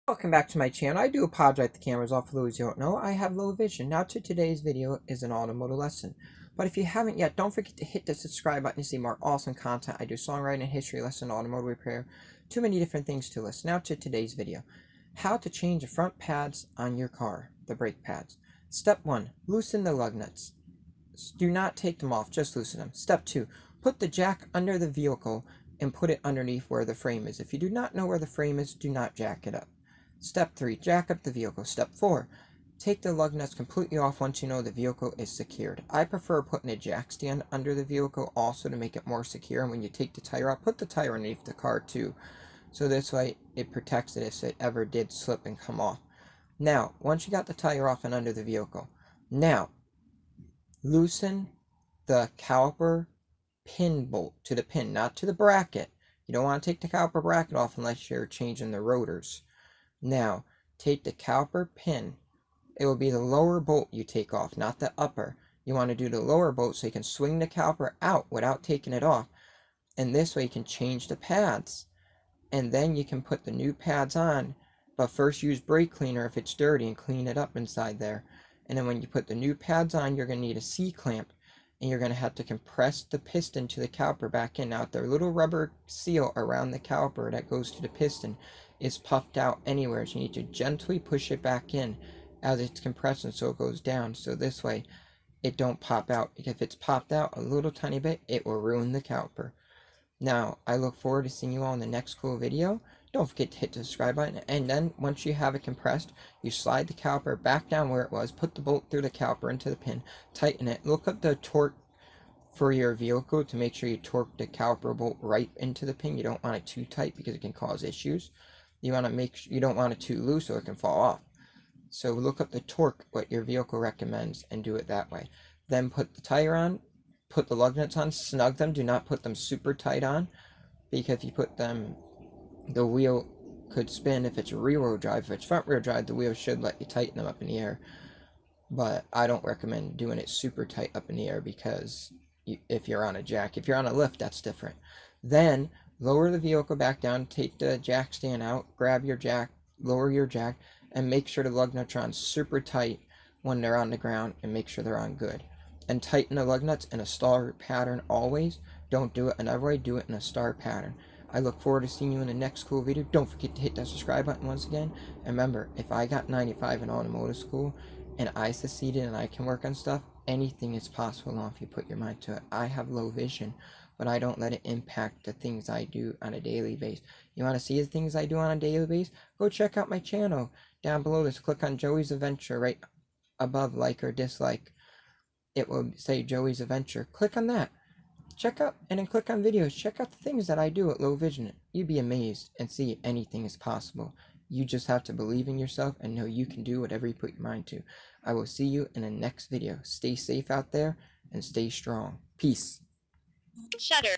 Welcome back to my channel. I do apologize the camera's off for those who don't know. I have low vision. Now to today's video is an automotive lesson. But if you haven't yet, don't forget to hit the subscribe button to see more awesome content. I do songwriting, history lesson, automotive repair, too many different things to list. Now to today's video. How to change the front pads on your car, the brake pads. Step 1. Loosen the lug nuts. Do not take them off, just loosen them. Step 2. Put the jack under the vehicle and put it underneath where the frame is. If you do not know where the frame is, do not jack it up. Step 3. Jack up the vehicle. Step 4. Take the lug nuts completely off once you know the vehicle is secured. I prefer putting a jack stand under the vehicle also to make it more secure. And when you take the tire out, put the tire underneath the car too. So this way it protects it if it ever did slip and come off. Now, once you got the tire off and under the vehicle, now loosen the caliper pin bolt to the pin, not to the bracket. You don't want to take the caliper bracket off unless you're changing the rotors. Now, take the caliper pin. It will be the lower bolt you take off, not the upper. You want to do the lower bolt so you can swing the caliper out without taking it off. And this way you can change the pads. And then you can put the new pads on. But first use brake cleaner if it's dirty and clean it up inside there. And then when you put the new pads on, you're going to need a C-clamp. And you're going to have to compress the piston to the caliper back in. Now, the little rubber seal around the caliper that goes to the piston is puffed out anywhere. So you need to gently push it back in as it's compressing so it goes down. So this way it don't pop out. If it's popped out a little tiny bit, it will ruin the caliper. Now, I look forward to seeing you all in the next cool video. Don't forget to hit the subscribe button, and then once you have it compressed, you slide the caliper back down where it was, put the bolt through the caliper into the pin, tighten it, look up the torque for your vehicle to make sure you torque the caliper bolt right into the pin. You don't want it too tight because it can cause issues. You want to make sure you don't want it too loose or it can fall off. So look up the torque, what your vehicle recommends, and do it that way. Then put the tire on, put the lug nuts on, snug them. Do not put them super tight on, because if you put them, the wheel could spin if it's rear-wheel drive. If it's front-wheel drive, the wheel should let you tighten them up in the air. But I don't recommend doing it super tight up in the air because if you're on a jack. If you're on a lift, that's different. Then lower the vehicle back down, take the jack stand out, grab your jack, lower your jack, and make sure the lug nuts are on super tight when they're on the ground, and make sure they're on good. And tighten the lug nuts in a star pattern always. Don't do it another way, do it in a star pattern. I look forward to seeing you in the next cool video. Don't forget to hit that subscribe button once again. And remember, if I got 95 in automotive school and I succeeded and I can work on stuff, anything is possible now if you put your mind to it. I have low vision, but I don't let it impact the things I do on a daily basis. You want to see the things I do on a daily basis? Go check out my channel. Down below this, click on Joey's Adventure right above like or dislike. It will say Joey's Adventure. Click on that. Check out, and then click on videos. Check out the things that I do at low vision. You'd be amazed and see anything is possible. You just have to believe in yourself and know you can do whatever you put your mind to. I will see you in the next video. Stay safe out there and stay strong. Peace. Shutter.